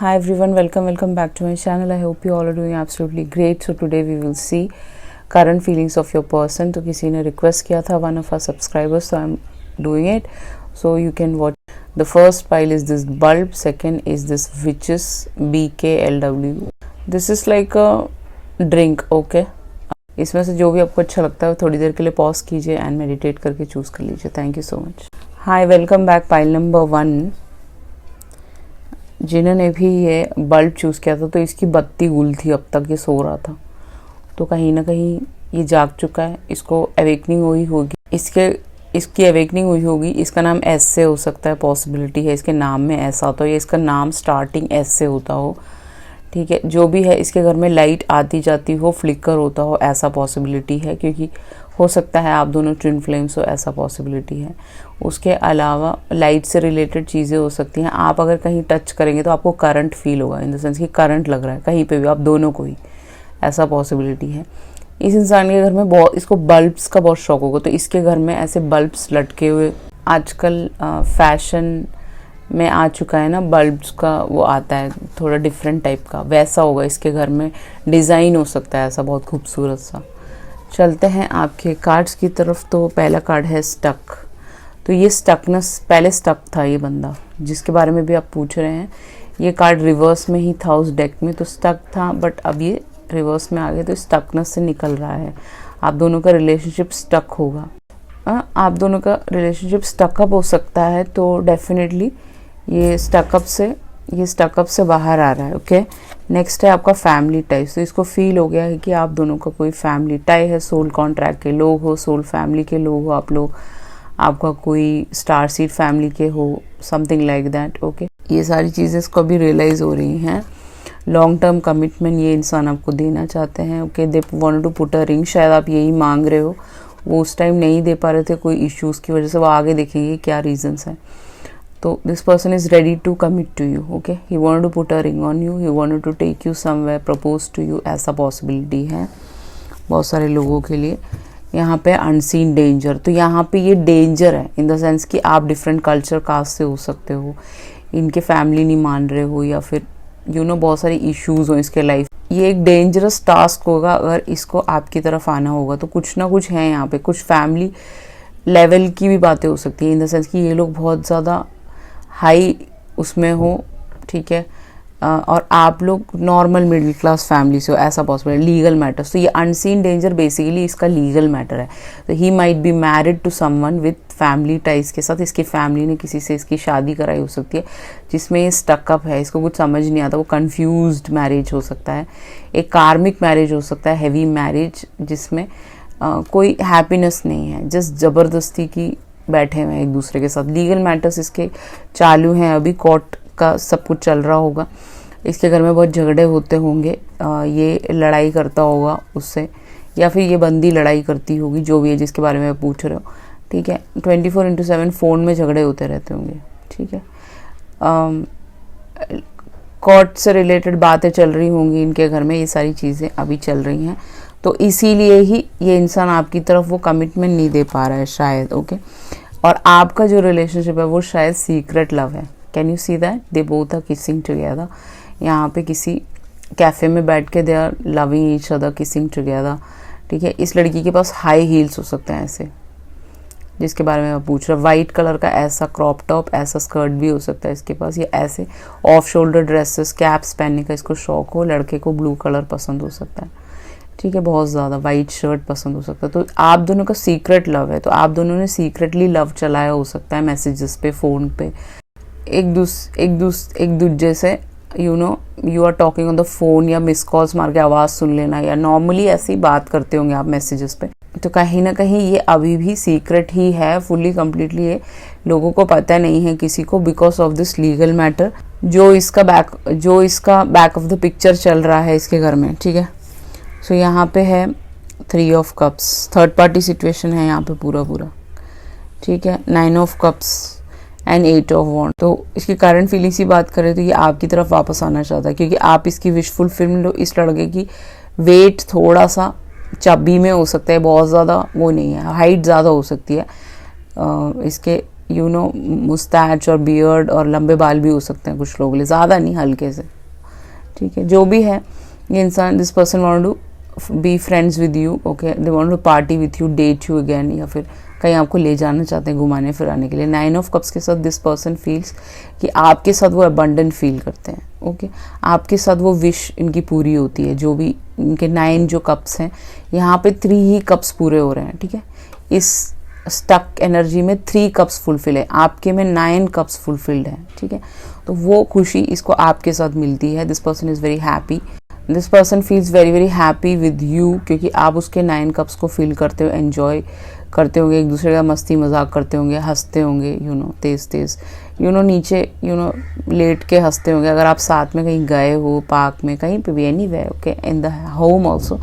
Hi everyone, welcome back to my channel. I hope you all are doing absolutely great. So today we will see current feelings of your person. तो किसी ने request किया था, one of our subscribers, so I'm doing it. So you can watch. The first pile is this bulb, second is this witches BKLW. This is like a drink, okay? इसमें से जो भी आपको अच्छा लगता है थोड़ी देर के लिए पॉज कीजिए एंड मेडिटेट करके चूज कर लीजिए. Thank you so much. Hi, welcome back. Pile number 1. जिन्होंने भी ये बल्ब चूज़ किया था तो इसकी बत्ती गुल थी, अब तक ये सो रहा था, तो कहीं ना कहीं ये जाग चुका है. इसको अवेकनिंग हुई होगी, इसकी अवेकनिंग हुई होगी. इसका नाम एस से हो सकता है, पॉसिबिलिटी है इसके नाम में ऐसा होता हो या इसका नाम स्टार्टिंग एस से होता हो. ठीक है, जो भी है इसके घर में लाइट आती जाती हो, फ्लिकर होता हो, ऐसा पॉसिबिलिटी है. क्योंकि हो सकता है आप दोनों ट्विन फ्लेम्स हो, ऐसा पॉसिबिलिटी है. उसके अलावा लाइट से रिलेटेड चीज़ें हो सकती हैं. आप अगर कहीं टच करेंगे तो आपको करंट फील होगा, इन द सेंस कि करंट लग रहा है कहीं पे भी, आप दोनों को ही, ऐसा पॉसिबिलिटी है. इस इंसान के घर में बहुत, इसको बल्ब्स का बहुत शौक होगा, तो इसके घर में ऐसे बल्ब्स लटके हुए, आजकल फैशन में आ चुका है ना बल्ब्स का, वो आता है थोड़ा डिफरेंट टाइप का, वैसा होगा इसके घर में. डिज़ाइन हो सकता है ऐसा बहुत खूबसूरत सा. चलते हैं आपके कार्ड्स की तरफ. तो पहला कार्ड है स्टक. तो ये स्टकनेस, पहले स्टक था ये बंदा जिसके बारे में भी आप पूछ रहे हैं. ये कार्ड रिवर्स में ही था उस डेक में, तो स्टक था, बट अब ये रिवर्स में आ गया, तो स्टकनेस से निकल रहा है. आप दोनों का रिलेशनशिप स्टक होगा. आप दोनों का रिलेशनशिप स्टकअप हो सकता है, तो डेफिनेटली ये स्टकअप से बाहर आ रहा है. ओके, नेक्स्ट है आपका फैमिली टाई. तो इसको फील हो गया है कि आप दोनों का कोई फैमिली टाई है, सोल कॉन्ट्रैक्ट के लोग हो, सोल फैमिली के लोग हो आप लोग, आपका कोई स्टार सीड फैमिली के हो, समथिंग लाइक दैट. ओके, ये सारी चीज़ें इसको अभी रियलाइज हो रही हैं. लॉन्ग टर्म कमिटमेंट ये इंसान आपको देना चाहते हैं. Okay, they want to put a ring, शायद आप यही मांग रहे हो. वो उस टाइम नहीं दे पा रहे थे कोई इश्यूज़ की वजह से, वो आगे देखेंगे क्या रीजंस हैं. तो this person is ready to commit to you. Okay, he wanted to put a ring on you, he wanted to take you somewhere, propose to you, ऐसा पॉसिबिलिटी है बहुत सारे लोगों के लिए. यहाँ पे अनसीन डेंजर, तो यहाँ पे ये डेंजर है इन द सेंस कि आप डिफरेंट कल्चर कास्ट से हो सकते हो, इनके फैमिली नहीं मान रहे हो, या फिर बहुत सारी इश्यूज हो इसके लाइफ. ये एक डेंजरस टास्क होगा अगर इसको आपकी तरफ आना होगा. तो कुछ ना कुछ है यहाँ पे, कुछ फैमिली लेवल की भी बातें हो सकती हैं, इन द सेंस कि ये लोग बहुत ज़्यादा हाई उसमें हो. ठीक है, और आप लोग नॉर्मल मिडिल क्लास फैमिली से हो, ऐसा पॉसिबल है. लीगल मैटर्स, तो ये अनसीन डेंजर बेसिकली इसका लीगल मैटर है. तो he might be married to someone with family ties के साथ. इसकी फैमिली ने किसी से इसकी शादी कराई हो सकती है जिसमें ये स्टकअप है, इसको कुछ समझ नहीं आता, वो कंफ्यूज्ड मैरिज हो सकता है, एक कार्मिक मैरिज हो सकता है, हैवी मैरिज जिसमें कोई हैप्पीनेस नहीं है, जस्ट ज़बरदस्ती की बैठे हुए हैं एक दूसरे के साथ. लीगल मैटर्स इसके चालू हैं अभी, कोर्ट का सब कुछ चल रहा होगा. इसके घर में बहुत झगड़े होते होंगे, ये लड़ाई करता होगा उससे, या फिर ये बंदी लड़ाई करती होगी, जो भी है जिसके बारे में पूछ रहे हो. ठीक है, 24/7 फ़ोन में झगड़े होते रहते होंगे. ठीक है, कोर्ट से रिलेटेड बातें चल रही होंगी इनके घर में, ये सारी चीज़ें अभी चल रही हैं. तो इसीलिए ही ये इंसान आपकी तरफ वो कमिटमेंट नहीं दे पा रहा है शायद. ओके, और आपका जो रिलेशनशिप है वो शायद सीक्रेट लव है. Can you see that they both are kissing together. यहाँ पे किसी कैफ़े में बैठ के they are loving each other, kissing together. ठीक है, इस लड़की के पास हाई हील्स हो सकते हैं ऐसे, जिसके बारे में मैं पूछ रहा. वाइट कलर का ऐसा क्रॉप टॉप, ऐसा स्कर्ट भी हो सकता है इसके पास, या ऐसे ऑफ शोल्डर ड्रेसेस, कैप्स पहनने का इसको शौक हो. लड़के को ब्लू कलर पसंद हो सकता है. ठीक है, बहुत ज़्यादा वाइट शर्ट पसंद हो सकता है. तो आप दोनों का सीक्रेट लव है, तो आप दोनों ने सीक्रेटली लव चलाया हो सकता है मैसेजेस पे, फ़ोन पे, एक दूसरे से you are talking on the phone, या मिस कॉल्स मार के आवाज़ सुन लेना, या नॉर्मली ऐसी बात करते होंगे आप मैसेजेस पे. तो कहीं ना कहीं ये अभी भी सीक्रेट ही है, फुल्ली कम्प्लीटली ये लोगों को पता नहीं है किसी को, because of this legal matter जो इसका बैक ऑफ द पिक्चर चल रहा है इसके घर में. ठीक है, सो यहाँ पे है 3 of cups, third party situation है यहाँ पे पूरा. ठीक है, 9 ऑफ कप्स एंड 8 ऑफ वॉन्ड. तो इसकी करंट फीलिंग्स की बात करें तो ये आपकी तरफ वापस आना चाहता है, क्योंकि आप इसकी विश फुलफिल लो. इस लड़के की वेट थोड़ा सा चब्बी में हो सकता है, बहुत ज़्यादा वो नहीं है, हाइट ज़्यादा हो सकती है. इसके यू नो मुस्टैच और बियर्ड और लंबे बाल भी हो सकते हैं कुछ लोगों के लिए, ज़्यादा नहीं, हल्के से, ठीक है। जो भी है ये इंसान, this person want to be friends with you, okay, they want to party with you, date you again, या फिर कहीं आपको ले जाना चाहते हैं घुमाने फिराने के लिए। 9 ऑफ कप्स के साथ दिस पर्सन फील्स कि आपके साथ वो अबंडेंट फील करते हैं, ओके, आपके साथ वो विश इनकी पूरी होती है। जो भी इनके 9 जो कप्स हैं, यहाँ पे 3 ही कप्स पूरे हो रहे हैं, ठीक है। इस स्टक एनर्जी में 3 कप्स फुलफिल है, आपके में 9 कप्स फुलफिल्ड है, ठीक है। तो वो खुशी इसको आपके साथ मिलती है। This person is very happy, this person feels very very happy with you, क्योंकि आप उसके 9 कप्स को फील करते हो, एन्जॉय करते होंगे, एक दूसरे का मस्ती मजाक करते होंगे, हंसते होंगे, यू नो, तेज़ तेज़, यू नो, नीचे, यू नो, लेट के हंसते होंगे। अगर आप साथ में कहीं गए हो, पार्क में, कहीं पे भी, any way, okay, in the home also,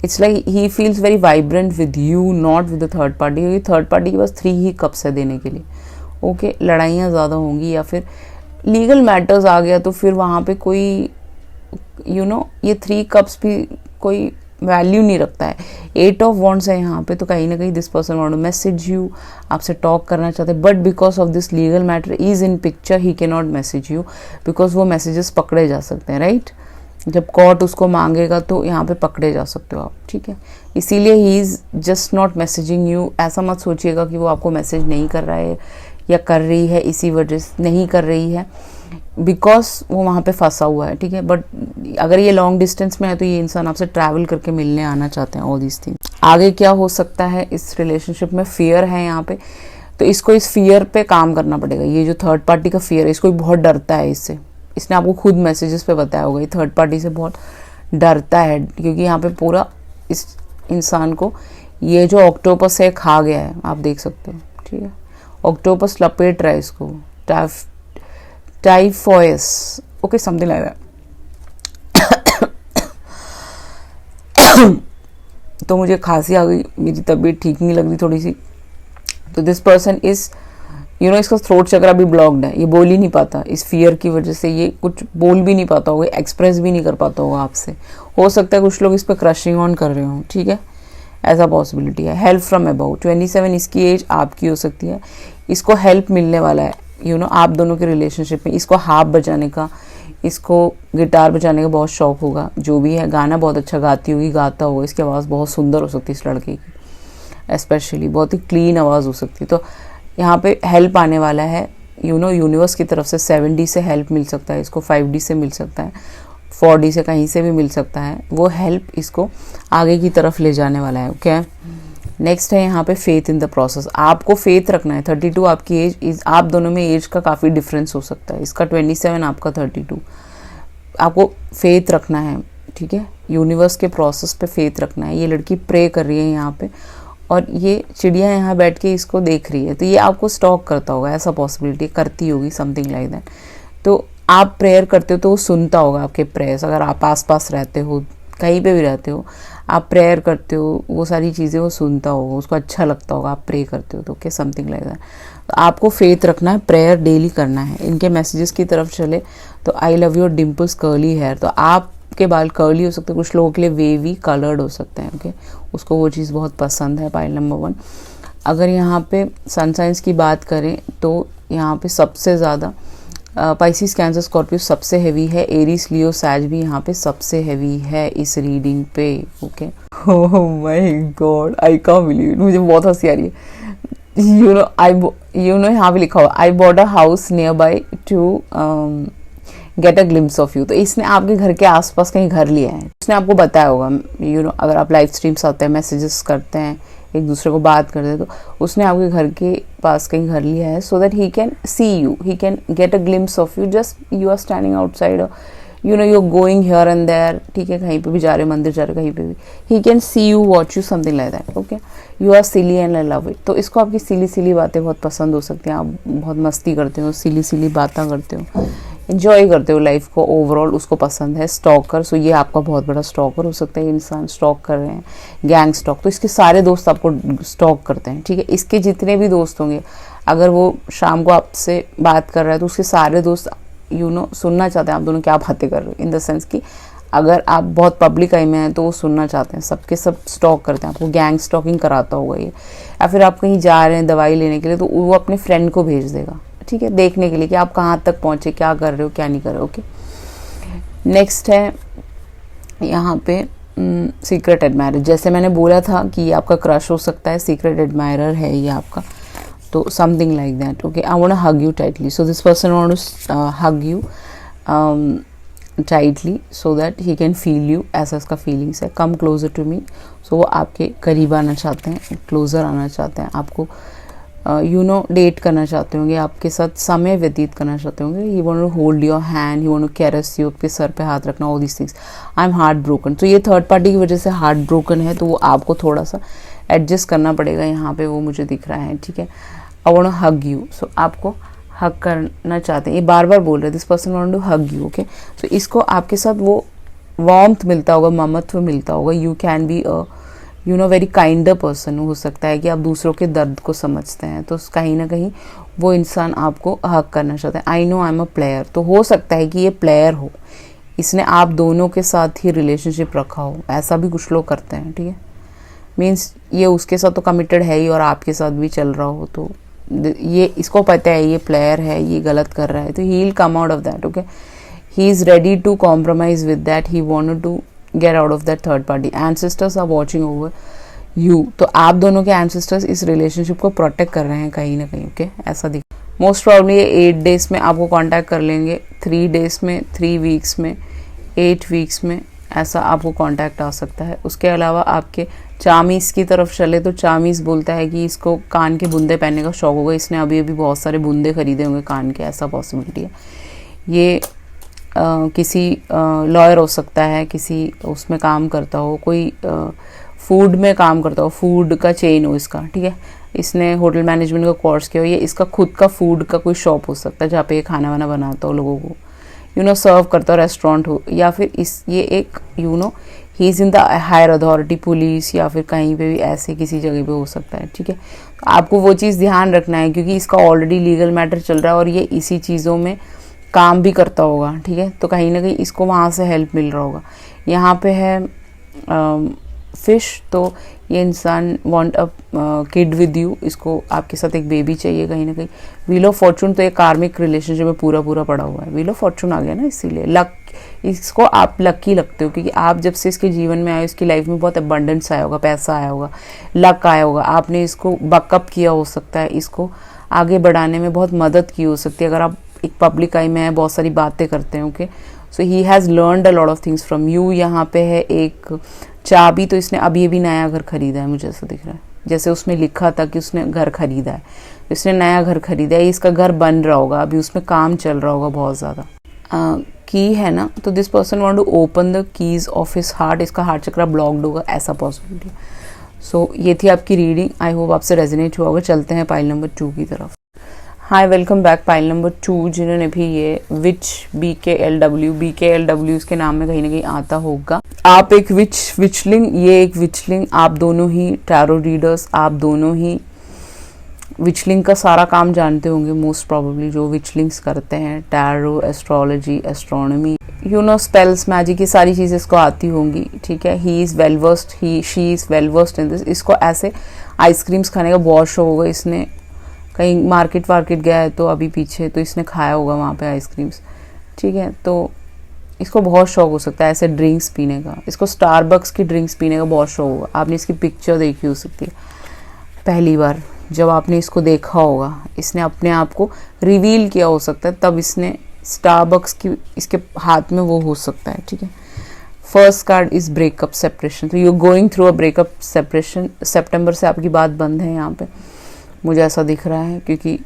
it's like he feels very vibrant with you, not with the third party, क्योंकि थर्ड पार्टी के पास 3 ही कप्स है देने के लिए, ओके। लड़ाइयाँ ज़्यादा होंगी, या फिर लीगल मैटर्स आ गया तो फिर वहाँ पे कोई, यू नो, ये 3 कप्स भी कोई वैल्यू नहीं रखता है। 8 ऑफ वॉन्ड्स है यहाँ पे, तो कहीं ना कहीं this person want to message you, आपसे टॉक करना चाहते हैं, but because of this legal matter is in picture, he can not message you, because वो मैसेजेस पकड़े जा सकते हैं, राइट। जब कोर्ट उसको मांगेगा तो यहाँ पे पकड़े जा सकते हो आप, ठीक है। इसीलिए he is just not messaging you. ऐसा मत सोचिएगा कि वो आपको मैसेज नहीं कर रहा है या कर रही है, इसी वजह से नहीं कर रही है, बिकॉज वो वहाँ पे फंसा हुआ है, ठीक है। बट अगर ये लॉन्ग डिस्टेंस में है तो ये इंसान आपसे ट्रैवल करके मिलने आना चाहते हैं, ऑल दीज थिंग्स। आगे क्या हो सकता है इस रिलेशनशिप में, फियर है यहाँ पे, तो इसको इस फियर पे काम करना पड़ेगा। ये जो थर्ड पार्टी का फियर है, इसको बहुत डरता है इससे, इसने आपको खुद मैसेजेस पे बताया होगा, ये थर्ड पार्टी से बहुत डरता है, क्योंकि यहाँ पे पूरा इस इंसान को ये जो ऑक्टोपस है खा गया है, आप देख सकते हो, ठीक है। ऑक्टोपस लपेट रहा है इसको, टाइफॉइस, ओके, समथिंग लाइक दैट। तो मुझे खांसी आ गई, मेरी तबीयत ठीक नहीं लग रही थोड़ी सी। तो this person is, you know, इसका थ्रोट चक्र भी ब्लॉक्ड है, ये बोल ही नहीं पाता, इस फियर की वजह से ये कुछ बोल भी नहीं पाता होगा, एक्सप्रेस भी नहीं कर पाता होगा आपसे। हो सकता है कुछ लोग इस पर क्रशिंग ऑन कर रहे हो, ठीक है, ऐसा पॉसिबिलिटी है। हेल्प फ्रॉम अबाउ 27, इसकी एज आपकी हो सकती है, इसको हेल्प मिलने वाला है, यू नो, आप दोनों के रिलेशनशिप में। इसको हार्प बजाने का, इसको गिटार बजाने का बहुत शौक होगा, जो भी है, गाना बहुत अच्छा गाती होगी, गाता होगा, इसकी आवाज़ बहुत सुंदर हो सकती है इस लड़के की, स्पेशली बहुत ही क्लीन आवाज़ हो सकती है। तो यहाँ पे हेल्प आने वाला है, यू नो, यूनिवर्स की तरफ से 7D से हेल्प मिल सकता है इसको, 5D से मिल सकता है, 4D से कहीं से भी मिल सकता है। वो हेल्प इसको आगे की तरफ ले जाने वाला है, ओके। नेक्स्ट है यहाँ पे फेथ इन द प्रोसेस, आपको फेथ रखना है। 32 आपकी एज, आप दोनों में एज का काफ़ी डिफरेंस हो सकता है, इसका 27, आपका 32। आपको फेथ रखना है, ठीक है, यूनिवर्स के प्रोसेस पे फेथ रखना है। ये लड़की प्रे कर रही है यहाँ पे, और ये चिड़िया यहाँ बैठ के इसको देख रही है, तो ये आपको स्टॉक करता होगा, ऐसा पॉसिबिलिटी करती होगी, समथिंग लाइक दैट। तो आप प्रेयर करते हो तो वो सुनता होगा आपके प्रेयर्स, अगर आप आस पास रहते हो, कहीं पे भी रहते हो, आप प्रेयर करते हो, वो सारी चीज़ें वो सुनता होगा, उसको अच्छा लगता होगा आप प्रे करते हो तो, ओके, समथिंग लाइक दैट। तो आपको फेथ रखना है, प्रेयर डेली करना है। इनके मैसेजेस की तरफ चले तो I love your dimples curly hair, तो आपके बाल कर्ली हो सकते हैं, कुछ लोगों के लिए वेवी कलर्ड हो सकते हैं, ओके, उसको वो चीज़ बहुत पसंद है, पाइल नंबर 1। अगर यहाँ पे सन साइंस की बात करें तो यहाँ पे सबसे ज़्यादा पाइसिस, कैंसर, स्कॉर्पियो सबसे हैवी है, एरीज, लियो, सैज भी यहाँ पे सबसे हैवी है इस रीडिंग पे, okay. Oh my God, I can't believe it, मुझे बहुत हंसी आ रही है। यू नो यहाँ पे लिखा हुआ, I bought a house nearby to get a glimpse of you, तो इसने आपके घर के आसपास कहीं घर लिया है, उसने आपको बताया होगा, यू नो, अगर आप लाइव स्ट्रीम्स आते हैं, मैसेजेस करते हैं, एक दूसरे को बात करते हैं, तो उसने आपके घर के पास कहीं घर लिया है, so that he can see you, he can get a glimpse of you, just you are standing outside, you know, you are going here and there, ठीक है, कहीं पे भी जा रहे, मंदिर जा रहे, कहीं पे भी, he can see you, watch you, something like that, okay. You are silly and I love it, तो इसको आपकी सिली बातें बहुत पसंद हो सकती हैं, आप बहुत मस्ती करते हो, सिली बातें करते हो, एंजॉय करते हो लाइफ को, ओवरऑल उसको पसंद है। स्टॉकर, सो ये आपका बहुत बड़ा स्टॉकर हो सकता है, इंसान स्टॉक कर रहे हैं, गैंग स्टॉक, तो इसके सारे दोस्त आपको स्टॉक करते हैं, ठीक है। इसके जितने भी दोस्त होंगे, अगर वो शाम को आपसे बात कर रहा है तो उसके सारे दोस्त, यू नो, सुनना चाहते हैं आप दोनों क्या बातें कर रहे हो, इन द सेंस कि अगर आप बहुत पब्लिक आई में हैं तो वो सुनना चाहते हैं, सबके सब स्टॉक करते हैं, आपको गैंग स्टॉकिंग कराता होगा ये। या फिर आप कहीं जा रहे हैं दवाई लेने के लिए तो वो अपने फ्रेंड को भेज देगा, ठीक है, देखने के लिए कि आप कहाँ तक पहुँचे, क्या कर रहे हो क्या नहीं कर रहे हो। ओके, नेक्स्ट है यहाँ पे सीक्रेट एडमायरर। जैसे मैंने बोला था कि ये आपका क्रश हो सकता है, सीक्रेट एडमायरर है ये आपका, तो something like that. Okay, I want to hug you tightly, so this person want to hug you tightly so that he can feel you, ऐसा इसका फीलिंग्स है। कम क्लोजर टू मी, सो वो आपके करीब आना चाहते हैं, क्लोजर आना चाहते हैं, आपको यू नो डेट करना चाहते होंगे, आपके साथ समय व्यतीत करना चाहते होंगे। He want to hold your hand, he want to caress you, आपके सर पे हाथ रखना, all these things. I am heart broken, तो ये थर्ड पार्टी की वजह से हार्ट ब्रोकन है, तो वो आपको थोड़ा सा एडजस्ट करना पड़ेगा यहाँ पे, वो मुझे दिख रहा है, ठीक है। I want to hug you, so आपको हग करना चाहते हैं, ये बार बार बोल रहे हैं, this person want to hug you. Okay, तो इसको आपके साथ वो वार्मथ मिलता होगा, ममत्व मिलता होगा। You can be a you know very kinder person, हो सकता है कि आप दूसरों के दर्द को समझते हैं, तो कहीं ना कहीं वो इंसान आपको हक करना चाहता है। I no I am a player, तो हो सकता है कि ये प्लेयर हो, इसने आप दोनों के साथ ही रिलेशनशिप रखा हो, ऐसा भी कुछ लोग करते हैं, ठीक है। मीन्स ये उसके साथ तो कमिटेड है ही और आपके साथ भी चल रहा हो, तो ये इसको पता है ये प्लेयर है, ये गलत कर रहा है, तो he will come out of that. Okay, he is ready to compromise with that, he wanted to get out of that third party. Ancestors are watching over you, तो आप दोनों के ancestors इस relationship को protect कर रहे हैं कहीं ना कहीं। ओके, ऐसा दिख मोस्ट प्रॉब्ली ये 8 days में आपको कांटेक्ट कर लेंगे, 3 days में, 3 weeks में, 8 weeks में, ऐसा आपको कांटेक्ट आ सकता है। उसके अलावा आपके चामीज की तरफ चले तो चामीज बोलता है कि इसको कान के बुंदे पहनने का शौक होगा, इसने अभी अभी बहुत सारे बुंदे खरीदे होंगे कान के, ऐसा पॉसिबिलिटी है। ये किसी लॉयर हो सकता है, किसी उसमें काम करता हो, कोई फूड में काम करता हो, फूड का चेन हो इसका, ठीक है। इसने होटल मैनेजमेंट का कोर्स किया हो, ये इसका खुद का फूड का कोई शॉप हो सकता है जहाँ पे ये खाना वाना बनाता हो, लोगों को यू नो सर्व करता हो, रेस्टोरेंट हो, या फिर ये एक you know he is in the higher authority, police या फिर कहीं पे भी ऐसे किसी जगह पे हो सकता है, ठीक है। तो आपको वो चीज़ ध्यान रखना है क्योंकि इसका ऑलरेडी लीगल मैटर चल रहा है और ये इसी चीज़ों में काम भी करता होगा, ठीक है। तो कहीं ना कहीं इसको वहाँ से हेल्प मिल रहा होगा। यहाँ पे है फिश, तो ये इंसान want a kid with you, इसको आपके साथ एक बेबी चाहिए कहीं ना कहीं। व्हील ऑफ फॉर्चून, तो ये कार्मिक रिलेशनशिप में पूरा पड़ा हुआ है, व्हील ऑफ फॉर्चून आ गया ना, इसीलिए लक, इसको आप लकी लगते हो क्योंकि आप जब से इसके जीवन में आए, इसकी लाइफ में बहुत अबंडेंस आया होगा, पैसा आया होगा, लक आया होगा, आपने इसको बकअप किया हो सकता है, इसको आगे बढ़ाने में बहुत मदद की हो सकती है। अगर आप एक पब्लिक आई में है, बहुत सारी बातें करते हैं, okay, so he has learned a lot of things from you. यहाँ पे है एक चाबी, तो इसने अभी अभी नया घर खरीदा है, मुझे ऐसा दिख रहा है, जैसे उसमें लिखा था कि उसने घर खरीदा है, इसने नया घर खरीदा है, इसका घर बन रहा होगा, अभी उसमें काम चल रहा होगा बहुत ज़्यादा। की है ना, तो this person want to open the keys of his heart, इसका हार्ट चक्रा ब्लॉक्ड होगा, ऐसा पॉसिबिलिटी। सो ये थी आपकी रीडिंग, आई होप आपसे रेजोनेट हुआ होगा। चलते हैं पाइल नंबर 2 की तरफ। Hi, welcome back. Pile number 2, जिन्होंने भी ये विच BKLW इसके नाम में कहीं ना कहीं आता होगा। आप एक विचलिंग, ये एक विचलिंग, आप दोनों ही टैरो रीडर्स, आप दोनों ही विचलिंग का सारा काम जानते होंगे मोस्ट प्रोबेबली, जो विचलिंग्स करते हैं, tarot, astrology, astronomy, you know spells, magic, ये सारी चीज़ें इसको आती होंगी, ठीक है। He is well versed, she is well versed in this. इसको ऐसे आइसक्रीम्स खाने का बहुत शौक होगा, इसने कहीं मार्केट वार्केट गया है तो अभी पीछे, तो इसने खाया होगा वहाँ पे आइसक्रीम्स, ठीक है। तो इसको बहुत शौक हो सकता है ऐसे ड्रिंक्स पीने का, इसको स्टारबक्स की ड्रिंक्स पीने का बहुत शौक होगा। आपने इसकी पिक्चर देखी हो सकती है पहली बार जब आपने इसको देखा होगा, इसने अपने आप को रिवील किया हो सकता है, तब इसने स्टारबक्स की इसके हाथ में वो हो सकता है, ठीक है। First card is breakup separation, तो you going through a breakup separation. सितंबर से आपकी बात बंद है यहाँ पे, मुझे ऐसा दिख रहा है क्योंकि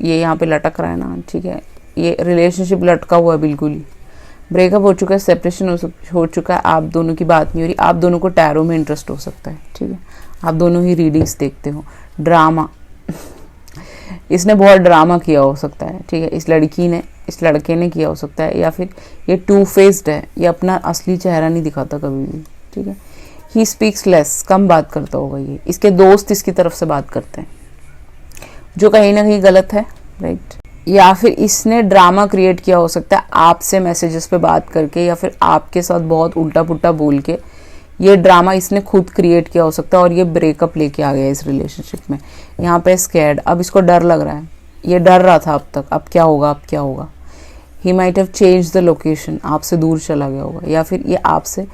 ये यहाँ पे लटक रहा है ना, ठीक है। ये रिलेशनशिप लटका हुआ है बिल्कुल ही, ब्रेकअप हो चुका है, सेपरेशन हो चुका है, आप दोनों की बात नहीं हो रही, आप दोनों को टैरो में इंटरेस्ट हो सकता है, ठीक है। आप दोनों ही रीडिंग्स देखते हो। ड्रामा इसने बहुत ड्रामा किया हो सकता है, ठीक है। इस लड़की ने, इस लड़के ने किया हो सकता है, या फिर ये 2 फेस्ड है, ये अपना असली चेहरा नहीं दिखाता कभी भी, ठीक है। ही स्पीक्स लेस, कम बात करता होगा ये, इसके दोस्त इसकी तरफ से बात करते हैं जो कहीं ना कहीं गलत है, राइट। या फिर इसने ड्रामा क्रिएट किया हो सकता है आपसे मैसेजेस पे बात करके, या फिर आपके साथ बहुत उल्टा पुल्टा बोल के ये ड्रामा इसने खुद क्रिएट किया हो सकता है और ये ब्रेकअप लेके आ गया इस रिलेशनशिप में। यहाँ पे स्कैर्ड, अब इसको डर लग रहा है, ये डर रहा था अब तक, अब क्या होगा, अब क्या होगा। He might have change the location, आपसे दूर चला गया होगा, या फिर ये आपसे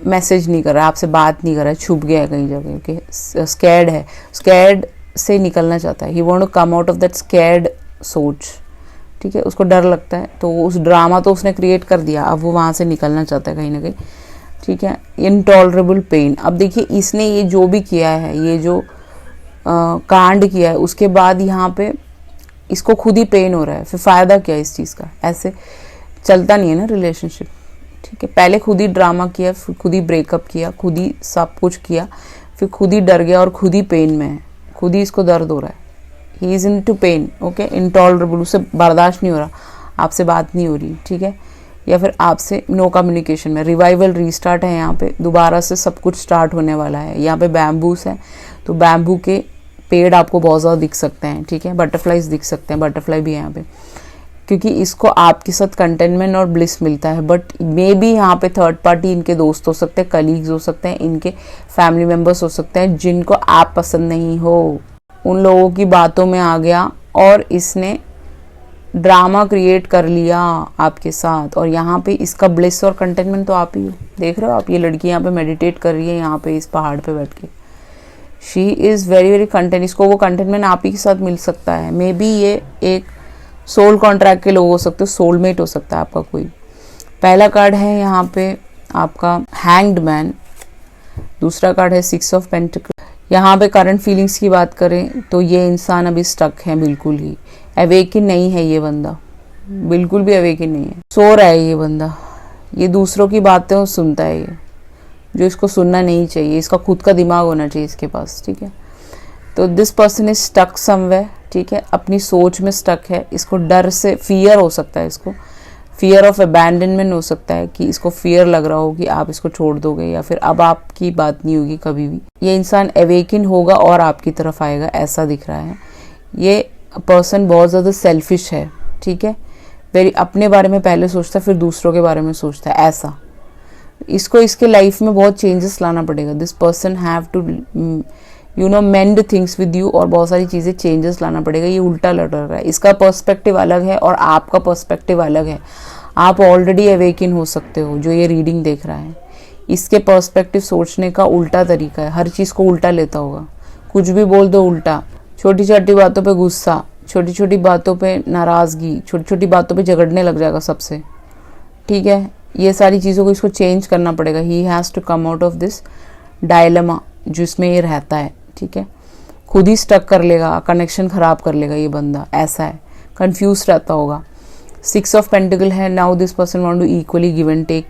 मैसेज नहीं कर रहा है, आपसे बात नहीं कर रहा है, छुप गया है कहीं जगह, ओके। स्कैर्ड है, स्कैर्ड से निकलना चाहता है, he want to come out of that scared सोच, ठीक है। उसको डर लगता है, तो उस ड्रामा तो उसने क्रिएट कर दिया, अब वो वहाँ से निकलना चाहता है कहीं ना कहीं, ठीक है। इनटॉलरेबल पेन, अब देखिए इसने ये जो भी किया है, ये जो कांड किया है, उसके बाद यहाँ पे इसको खुद ही पेन हो रहा है, फिर फ़ायदा क्या है इस चीज़ का, ऐसे चलता नहीं है ना रिलेशनशिप, ठीक है। पहले खुद ही ड्रामा किया, फिर खुद ही ब्रेकअप किया, खुद ही सब कुछ किया, फिर खुद ही डर गया और खुद ही पेन में है, खुद ही इसको दर्द हो रहा है। He is in too pain, okay, intolerable, उसे बर्दाश्त नहीं हो रहा, आपसे बात नहीं हो रही, ठीक है। या फिर आपसे नो कम्युनिकेशन में, रिवाइवल रीस्टार्ट है यहाँ पे, दोबारा से सब कुछ स्टार्ट होने वाला है। यहाँ पे बैम्बूस है, तो बैम्बू के पेड़ आपको बहुत ज़्यादा दिख सकते हैं, ठीक है। बटरफ्लाइज दिख सकते हैं, बटरफ्लाई भी है यहाँ पे, क्योंकि इसको आपके साथ कंटेनमेंट और ब्लिस मिलता है। बट मे बी यहाँ पे थर्ड पार्टी इनके दोस्त हो सकते हैं, कलीग्स हो सकते हैं, इनके फैमिली मेम्बर्स हो सकते हैं जिनको आप पसंद नहीं हो, उन लोगों की बातों में आ गया और इसने ड्रामा क्रिएट कर लिया आपके साथ। और यहाँ पे इसका ब्लिस और कंटेनमेंट तो आप ही हो, देख रहे हो आप, ये लड़की यहाँ पे मेडिटेट कर रही है यहाँ पे इस पहाड़ पे बैठ के, she is very very content, इसको वो कंटेनमेंट आप ही के साथ मिल सकता है। मे बी ये एक सोल कॉन्ट्रैक्ट के लोग हो सकते हो, सोलमेट हो सकता है आपका कोई। पहला कार्ड है यहाँ पे आपका हैंग्ड मैन, दूसरा कार्ड है 6 ऑफ पेंटिकल। यहाँ पे करंट फीलिंग्स की बात करें तो ये इंसान अभी स्टक है, बिल्कुल ही अवेकिन नहीं है ये बंदा, बिल्कुल भी अवेकिन नहीं है, सो रहा है ये बंदा, ये दूसरों की बातें सुनता है, ये जो इसको सुनना नहीं चाहिए, इसका खुद का दिमाग होना चाहिए इसके पास, ठीक है। तो this person is stuck somewhere, ठीक है, अपनी सोच में स्टक है, इसको डर से फियर हो सकता है, इसको फियर ऑफ अबैंडनमेंट हो सकता है कि इसको फियर लग रहा हो कि आप इसको छोड़ दोगे या फिर अब आपकी बात नहीं होगी कभी भी। ये इंसान अवेकिन होगा और आपकी तरफ आएगा, ऐसा दिख रहा है। ये पर्सन बहुत ज़्यादा सेल्फिश है, ठीक है, वेरी अपने बारे में पहले सोचता है फिर दूसरों के बारे में सोचता है, ऐसा। इसको इसके लाइफ में बहुत चेंजेस लाना पड़ेगा। This person have to mend things with you, और बहुत सारी चीज़ें चेंजेस लाना पड़ेगा। ये उल्टा लड़ रहा है, इसका पर्सपेक्टिव अलग है और आपका पर्सपेक्टिव अलग है। आप ऑलरेडी अवेकिन हो सकते हो, जो ये रीडिंग देख रहा है, इसके पर्सपेक्टिव सोचने का उल्टा तरीका है, हर चीज़ को उल्टा लेता होगा, कुछ भी बोल दो उल्टा, छोटी छोटी बातों पे गुस्सा, छोटी छोटी बातों पे नाराज़गी, छोटी छोटी बातों पे झगड़ने लग जाएगा सबसे, ठीक है। ये सारी चीज़ों को इसको चेंज करना पड़ेगा। He has to come out of this dilemma जिसमें ये रहता है, ठीक है। खुद ही स्टक कर लेगा, कनेक्शन ख़राब कर लेगा ये बंदा, ऐसा है, कंफ्यूज रहता होगा। 6 ऑफ पेंटिकल है। Now this person want to equally give and take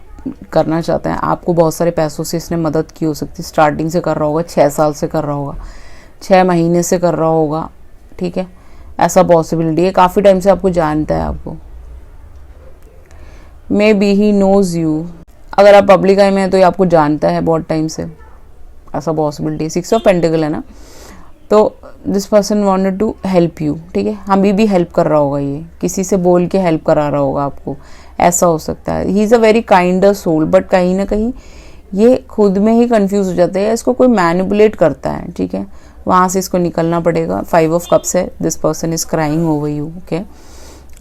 करना चाहता है। आपको बहुत सारे पैसों से इसने मदद की हो सकती है, स्टार्टिंग से कर रहा होगा, 6 साल से कर रहा होगा, 6 महीने से कर रहा होगा, ठीक है, ऐसा पॉसिबिलिटी है। काफ़ी टाइम से आपको जानता है आपको, maybe he knows you, अगर आप पब्लिक आई में हैं तो ये आपको जानता है बहुत टाइम से, ऐसा पॉसिबिलिटी है। 6 ऑफ पेंटिकल है ना, तो this person wanted to help you, ठीक है, हमें भी हेल्प कर रहा होगा, ये किसी से बोल के हेल्प करा रहा होगा आपको, ऐसा हो सकता है। He is a very kinder soul, but कहीं ना कहीं ये खुद में ही कंफ्यूज हो जाता है, इसको कोई मैनिपुलेट करता है, ठीक है, वहाँ से इसको निकलना पड़ेगा। 5 ऑफ कप्स है। This person is crying over you, okay,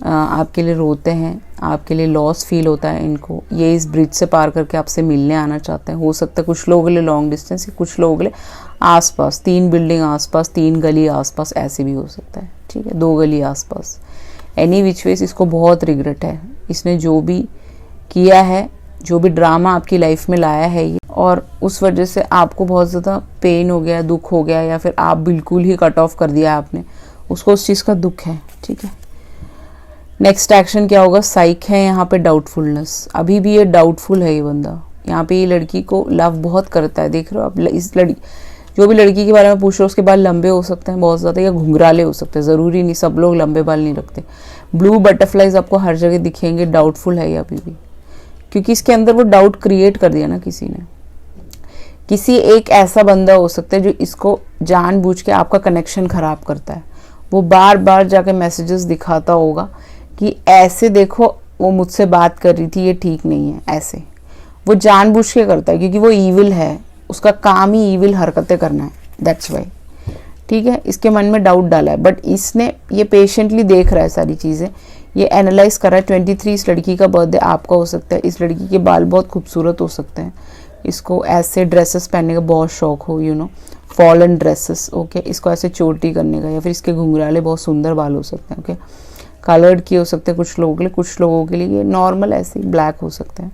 आपके लिए रोते हैं, आपके लिए लॉस फील होता है इनको। ये इस ब्रिज से पार करके आपसे मिलने आना चाहते हैं। हो सकता है कुछ लोगों के लिए लॉन्ग डिस्टेंस, कुछ लोगों के लिए आसपास, 3 बिल्डिंग आसपास, 3 गली आसपास, ऐसे भी हो सकता है, ठीक है, 2 गली आसपास। एनी विच वेज इसको बहुत रिग्रेट है, इसने जो भी किया है, जो भी ड्रामा आपकी लाइफ में लाया है ये, और उस वजह से आपको बहुत ज़्यादा पेन हो गया, दुख हो गया, या फिर आप बिल्कुल ही कट ऑफ कर दिया आपने उसको, उस चीज़ का दुख है, ठीक है। नेक्स्ट एक्शन क्या होगा? साइक है यहाँ पे, डाउटफुलनेस, अभी भी ये डाउटफुल है ये बंदा। यहाँ पे ये लड़की को लव बहुत करता है, देख रहे हो आप, इस लड़की, जो भी लड़की के बारे में पूछ रहे हो उसके बाल लंबे हो सकते हैं बहुत ज़्यादा, या घुंघराले हो सकते हैं, ज़रूरी नहीं, सब लोग लंबे बाल नहीं रखते। ब्लू बटरफ्लाइज आपको हर जगह दिखेंगे। डाउटफुल है ये अभी भी, क्योंकि इसके अंदर वो डाउट क्रिएट कर दिया ना किसी ने। किसी एक ऐसा बंदा हो सकता है जो इसको जानबूझ के आपका कनेक्शन ख़राब करता है, वो बार बार जाके मैसेजेस दिखाता होगा कि ऐसे देखो वो मुझसे बात कर रही थी, ये ठीक नहीं है। ऐसे वो जानबूझ के करता है क्योंकि वो ईविल है, उसका काम ही ईविल हरकतें करना है, दैट्स वाई। ठीक है, इसके मन में डाउट डाला है, बट इसने ये पेशेंटली देख रहा है सारी चीज़ें, ये एनालाइज कर रहा है। 23 इस लड़की का बर्थडे आपका हो सकता है, इस लड़की के बाल बहुत खूबसूरत हो सकते हैं, इसको ऐसे ड्रेसेस पहनने का बहुत शौक हो, you know fallen dresses, okay. इसको ऐसे चोटी करने का, या फिर इसके घुंघराले बहुत सुंदर बाल हो सकते हैं, ओके। कलर्ड किए हो सकते हैं कुछ लोगों के लिए, कुछ लोगों के लिए ये नॉर्मल ऐसे ब्लैक हो सकते हैं।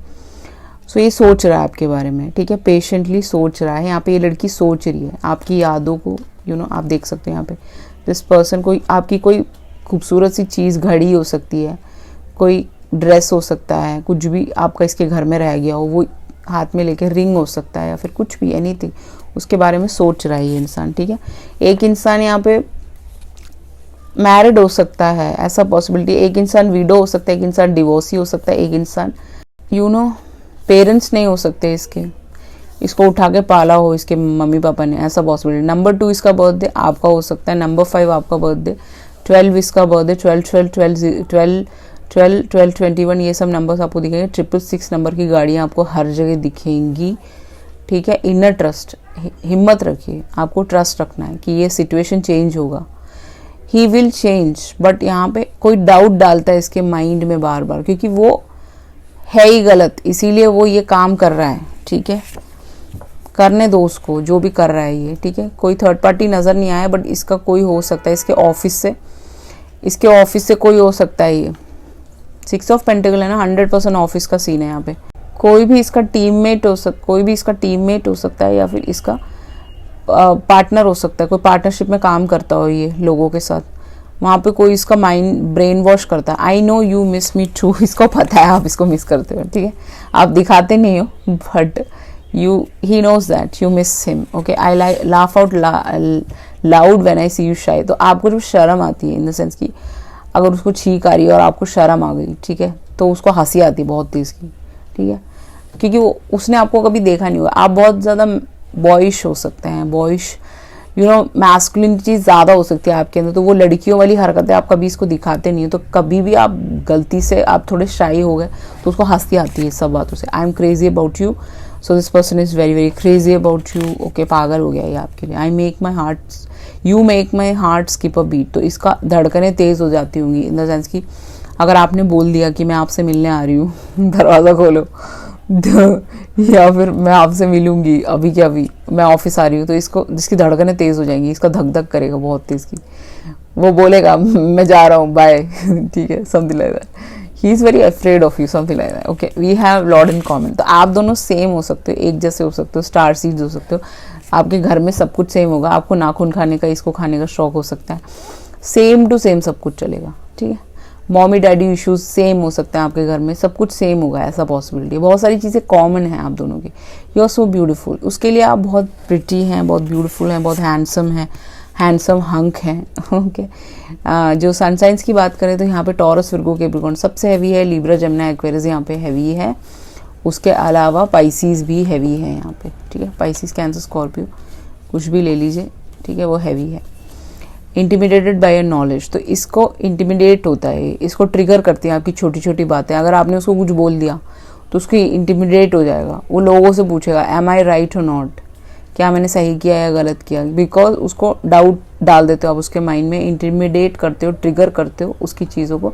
सो ये सोच रहा है आपके बारे में, ठीक है, पेशेंटली सोच रहा है। यहाँ पे ये लड़की सोच रही है आपकी यादों को, यू नो आप देख सकते हैं यहाँ पे दिस पर्सन कोई आपकी कोई खूबसूरत सी चीज़, घड़ी हो सकती है, कोई ड्रेस हो सकता है, कुछ भी आपका इसके घर में रह गया हो, वो हाथ में लेके रिंग हो सकता है, या फिर कुछ भी एनीथिंग, उसके बारे में सोच रहा है ये इंसान, ठीक है। एक इंसान यहाँ पे मैरिड हो सकता है, ऐसा पॉसिबिलिटी। एक इंसान विडो हो सकता है, एक इंसान डिवोर्सी हो सकता है, एक इंसान यू नो पेरेंट्स नहीं हो सकते इसके, इसको उठा के पाला हो इसके मम्मी पापा ने, ऐसा पॉसिबिलिटी। नंबर 2 इसका बर्थडे आपका हो सकता है, नंबर 5 आपका बर्थडे, 12 इसका बर्थडे, 12 21 ये सब नंबर्स आपको दिखेंगे। 666 नंबर की गाड़ियाँ आपको हर जगह दिखेंगी, ठीक है। इनर ट्रस्ट, हिम्मत रखिए, आपको ट्रस्ट रखना है कि ये सिचुएशन चेंज होगा, ही विल चेंज। बट यहाँ पे कोई डाउट डालता है इसके माइंड में बार बार, क्योंकि वो है ही गलत, इसीलिए वो ये काम कर रहा है, ठीक है। करने दो उसको जो भी कर रहा है ये, ठीक है। कोई थर्ड पार्टी नज़र नहीं आया, बट इसका कोई हो सकता है, इसके ऑफिस से कोई हो सकता है। ये 6 ऑफ पेंटिकल है ना, 100% ऑफिस का सीन है यहाँ पे। कोई भी इसका टीममेट हो सकता है, या फिर इसका पार्टनर हो सकता है, कोई पार्टनरशिप में काम करता हो ये लोगों के साथ, वहाँ पे कोई इसका माइंड ब्रेन वॉश करता है। I know you miss me too, इसको पता है आप इसको मिस करते हो, ठीक है। आप दिखाते नहीं हो, but he knows that you miss him, okay. I laugh out loud when I see you shy. तो आपको जो शर्म आती है, इन द सेंस कि अगर उसको छींक आ रही है और आपको शर्म आ गई, ठीक है, तो उसको हंसी आती है बहुत तेज़ की, ठीक है, क्योंकि उसने आपको कभी देखा नहीं हुआ। आप बहुत ज़्यादा बॉयिश हो सकते हैं, बॉयिश यू नो मैस्कुलिनिटी ज़्यादा हो सकती है आपके अंदर, तो वो लड़कियों वाली हरकतें आप कभी इसको दिखाते नहीं हो। तो कभी भी आप गलती से आप थोड़े शाई हो गए तो उसको हंसी आती है सब बातों से। I am crazy about you, so this person is very very crazy about you, okay. पागल हो गया ये आपके लिए। You make my heart skip a beat. तो इसका धड़कनें तेज़ हो जाती होंगी, इन द सेंस कि अगर आपने बोल दिया कि मैं आपसे मिलने आ रही हूँ, दरवाज़ा खोलो, या फिर मैं आपसे मिलूंगी अभी के अभी, मैं ऑफिस आ रही हूँ, तो इसको जिसकी धड़कनें तेज़ हो जाएंगी, इसका धक धक करेगा बहुत तेज़ की, वो बोलेगा मैं जा रहा हूँ, बाय, ठीक है, something like that. He is very afraid of you, something like that, okay. We have lot in common. तो आप दोनों सेम हो सकते हो, एक जैसे हो सकते हो, स्टार सीड्स हो सकते हो, आपके घर में सब कुछ सेम होगा। आपको नाखून खाने का, इसको खाने का शौक हो सकता है, सेम टू सेम सब कुछ चलेगा, ठीक है। मॉमी डैडी इश्यूज सेम हो सकते हैं आपके घर में, सब कुछ सेम होगा, ऐसा पॉसिबिलिटी है। बहुत सारी चीज़ें कॉमन हैं आप दोनों की। यू आर सो ब्यूटीफुल, उसके लिए आप बहुत प्रिटी हैं, बहुत ब्यूटीफुल हैं, बहुत हैंडसम हैं, हैंडसम हंक हैं, ओके। जो सन साइंस की बात करें तो यहाँ पे टॉरस, विर्गो, कैप्रिकॉर्न सबसे हैवी है, लिब्रा, जमुना, एक्वेरियस यहाँ पे हैवी है। उसके अलावा पाइसीज भी हैवी है यहाँ पे, ठीक है। पाइसीज, कैंसर, स्कॉर्पियो कुछ भी ले लीजिए, ठीक है, वो हैवी है। इंटिमिडेटेड बाय योर नॉलेज, तो इसको इंटिमिडेट होता है, इसको ट्रिगर करती है आपकी छोटी छोटी बातें। अगर आपने उसको कुछ बोल दिया तो उसको इंटिमिडेट हो जाएगा, वो लोगों से पूछेगा एम आई राइट और नॉट, क्या मैंने सही किया या गलत किया, बिकॉज उसको डाउट डाल देते हो आप उसके माइंड में, इंटिमिडेट करते हो, ट्रिगर करते हो उसकी चीज़ों को,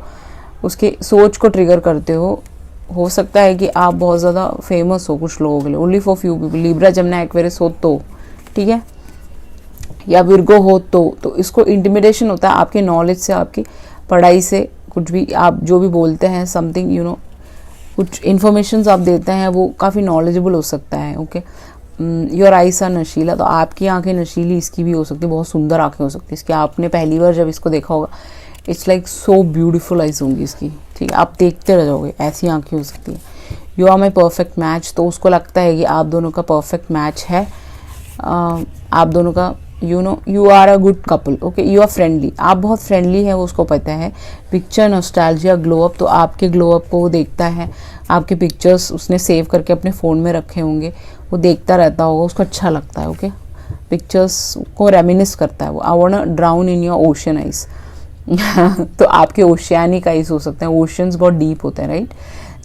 उसकी सोच को ट्रिगर करते हो सकता है कि आप बहुत ज़्यादा फेमस हो कुछ लोगों के लिए, only for few people. Libra, Jamuna, Aquarius हो तो, ठीक है, या विर्गो हो तो इसको इंटिमिडेशन होता है आपके नॉलेज से, आपकी पढ़ाई से, कुछ भी आप जो भी बोलते हैं, समथिंग यू नो, कुछ इन्फॉर्मेशन आप देते हैं वो काफ़ी नॉलेजेबल हो सकता है, ओके। योर आइस आर नशीला, तो आपकी आंखें नशीली इसकी भी हो सकती है, बहुत सुंदर आंखें हो सकती है इसकी। आपने पहली बार जब इसको देखा होगा, it's like so beautiful eyes होंगी इसकी, ठीक है, आप देखते रह जाओगे, ऐसी आंखें हो सकती है। You are my perfect match, तो उसको लगता है कि आप दोनों का परफेक्ट मैच है, आप दोनों का you know you are a good couple, okay. You are friendly, आप बहुत फ्रेंडली है, वो उसको पता है। पिक्चर, नॉस्टैल्जिया, ग्लो अप, तो आपके ग्लो अप को वो देखता है, आपके पिक्चर्स उसने सेव करके अपने फ़ोन में रखे होंगे, वो देखता रहता होगा, उसको अच्छा लगता है, ओके। पिक्चर्स को रेमिनिस करता है वो। I want to drown in your ocean eyes. तो आपके ओशियानिक आइज हो सकते हैं। ओशंस बहुत डीप होते हैं, right,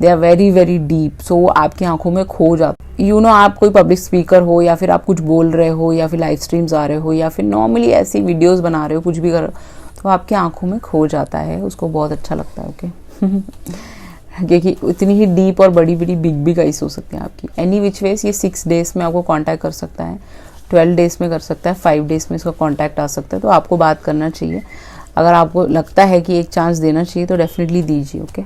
they are very very deep, so वो आपकी आंखों में खो जाते। यू नो, आप कोई पब्लिक स्पीकर हो या फिर आप कुछ बोल रहे हो या फिर लाइव स्ट्रीम्स आ रहे हो या फिर नॉर्मली ऐसी वीडियोस बना रहे हो, कुछ भी कर रहे हो, तो आपकी आंखों में खो जाता है, उसको बहुत अच्छा लगता है। ओके क्योंकि इतनी ही डीप और बड़ी बड़ी बिग आइज हो सकती हैं आपकी। एनी विच वेज ये 6 डेज में आपको कांटेक्ट कर सकता है, 12 डेज में कर सकता है, 5 डेज में इसका कांटेक्ट आ सकता है। तो आपको बात करना चाहिए। अगर आपको लगता है कि एक चांस देना चाहिए तो डेफिनेटली दीजिए। ओके,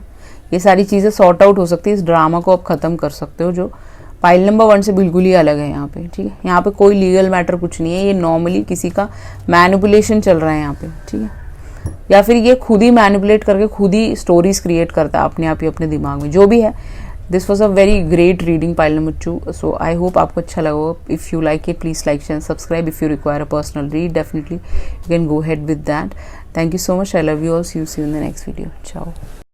ये सारी चीज़ें सॉर्ट आउट हो सकती है। इस ड्रामा को आप ख़त्म कर सकते हो, जो पाइल नंबर 1 से बिल्कुल ही अलग है यहाँ पे। ठीक है, यहाँ पे कोई लीगल मैटर कुछ नहीं है। ये नॉर्मली किसी का मैनिपुलेशन चल रहा है यहाँ पे। ठीक है, या फिर ये खुद ही मैनिपुलेट करके खुद ही स्टोरीज क्रिएट करता है अपने आप ही अपने दिमाग में, जो भी है। This was a very great reading pile number 2। So I hope आपको अच्छा लगा। If you like it, please like share subscribe. If you require a personal read, definitely you can go head with that. Thank you so much. I love you all. See you in the next video. Ciao.